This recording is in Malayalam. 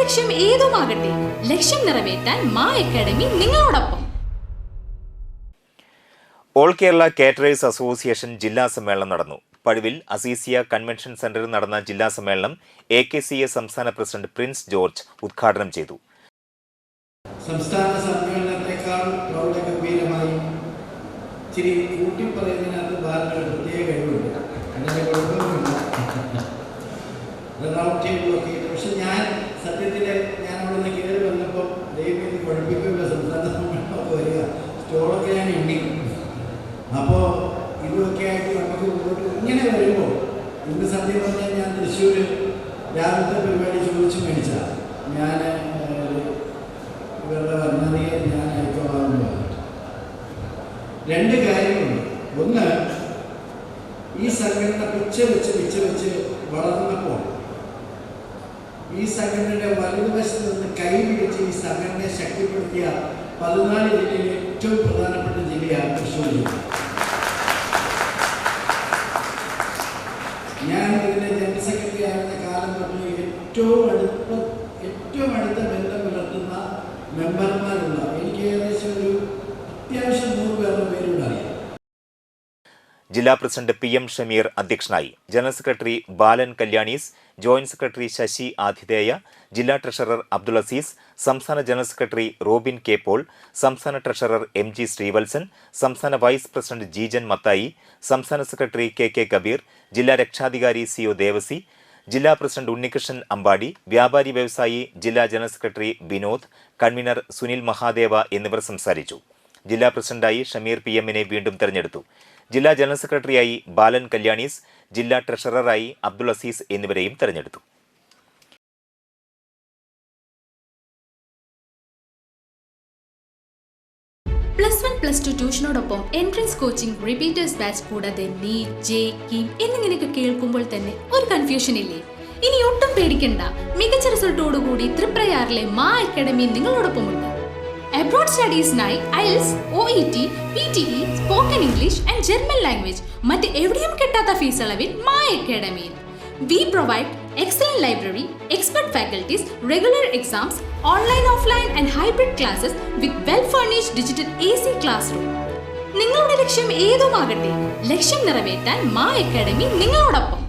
ലക്ഷ്യം ഏതുമാകട്ടെ, ലക്ഷ്യം നിറവേറ്റാൻ മാ അക്കാഡമി നിങ്ങളോടൊപ്പം. ഓൾ കേരള കാറ്ററേഴ്സ് അസോസിയേഷൻ ജില്ലാ സമ്മേളനം നടന്നു. പഴുവിൽ അസീസിയ കൺവെൻഷൻ സെന്ററിൽ നടന്ന ജില്ലാ സമ്മേളനം AKCA സംസ്ഥാന പ്രസിഡന്റ് പ്രിൻസ് ജോർജ് ഉദ്ഘാടനം ചെയ്തു. സംസ്ഥാന സമ്മേളനത്തെക്കാൾ പ്രൗഢഗംഭീരമായി ഇച്ചിരി കൂട്ടി പറയുന്നതിനകത്ത് ബാലന് പ്രത്യേക കഴിവുണ്ട്. അങ്ങനെ കുഴപ്പമൊന്നുമില്ല, റൗണ്ട് ടേബിളൊക്കെ. പക്ഷെ ഞാൻ സത്യത്തിൽ അവിടെ നിന്ന് കയറി വന്നപ്പോൾ ദൈവം കുഴപ്പിക്കില്ല, സംസ്ഥാന സമ്മേളനമൊക്കെ വരിക, സ്റ്റോളൊക്കെ ഞാൻ എണ്ണി. അപ്പോൾ ഇതൊക്കെ ആയിട്ട് നമുക്ക് മുമ്പോട്ട് ഇങ്ങനെ വരുമ്പോൾ ഇന്ന് സത്യം പറഞ്ഞാൽ ഞാൻ തൃശ്ശൂർ രാവിലത്തെ പരിപാടി ചോദിച്ചു മേടിച്ചാൽ ഞാൻ ഇവരുടെ വർണ്ണനയെ ഞാൻ അയക്കമാകുന്നു. രണ്ട് കാര്യങ്ങളുണ്ട്. ഒന്ന്, ഈ സംഘടന പിച്ച വെച്ച് വളർന്നപ്പോൾ ഈ സംഘടനയുടെ വലതുവശത്ത് നിന്ന് കൈപിടിച്ച് ഈ സംഘടനയെ ശക്തിപ്പെടുത്തിയ 14 ജില്ലയിലെ ഏറ്റവും പ്രധാനപ്പെട്ട ജില്ലയാണ് തൃശ്ശൂർ ജില്ല. ഞാൻ ഇതിൻ്റെ ജനറൽ സെക്രട്ടറി ആയിരുന്ന കാലം തൊട്ട് ഏറ്റവും അടുത്ത ബന്ധം പുലർത്തുന്ന മെമ്പർമാരുള്ള എനിക്ക് ഏകദേശം ഒരു അത്യാവശ്യം 100 പേരുടെ അറിയാം. ജില്ലാ പ്രസിഡന്റ് PM ഷമീർ അധ്യക്ഷനായി. General secretary Balan Kalyanis, joint secretary Sasi ആതിഥേയ, ജില്ലാ ട്രഷറർ അബ്ദുൾ അസീസ്, സംസ്ഥാന general secretary Robin K. Paul, സംസ്ഥാന ട്രഷറർ MG ശ്രീവത്സൻ, സംസ്ഥാന വൈസ് പ്രസിഡന്റ് ജീജൻ മത്തായി, സംസ്ഥാന സെക്രട്ടറി KK കബീർ, ജില്ലാ രക്ഷാധികാരി CO ദേവസി, ജില്ലാ പ്രസിഡന്റ് ഉണ്ണികൃഷ്ണൻ അമ്പാടി, വ്യാപാരി വ്യവസായി ജില്ലാ general secretary Vinod, convener Sunil Mahadeva എന്നിവർ സംസാരിച്ചു. ജില്ലാ പ്രസിഡന്റായി ഷമീർ PM-നെ വീണ്ടും തെരഞ്ഞെടുത്തു. ജില്ലാ ജനറൽ സെക്രട്ടറിയായി ബാലൻ കല്യാണീസ്, ജില്ലാ ട്രഷററായി അബ്ദുൾ അസീസ് എന്നിവരെയും തെരഞ്ഞെടുത്തു. +1, +2 ട്യൂഷനോടൊപ്പം എൻട്രൻസ് കോച്ചിംഗ്, റിപ്പീറ്റേഴ്സ് ബാച്ച് കൂടാതെ NEET, JEE എന്നിങ്ങനെയൊക്കെ കേൾക്കുമ്പോൾ തന്നെ ഒരു കൺഫ്യൂഷൻ ഇല്ലേ? ഇനി ഒട്ടും പേടിക്കണ്ട. മികച്ച റിസൾട്ടോടുകൂടി തൃപ്രയാറിലെ മാ അക്കാഡമി നിങ്ങളോടൊപ്പമുണ്ട്. അബ്രോഡ് സ്റ്റഡീസിനായി IELTS, OET, PTE, spoken English and German language മറ്റ് എവിടെയും കിട്ടാത്ത ഫീസ് അളവിൽ മാ അക്കാഡമിയിൽ. We provide excellent library, expert faculties, regular exams, online, offline and hybrid classes with well-furnished digital AC classroom. നിങ്ങളുടെ ലക്ഷ്യം ഏതുമാകട്ടെ, ലക്ഷ്യം നിറവേറ്റാൻ മാ അക്കാഡമി നിങ്ങളോടൊപ്പം.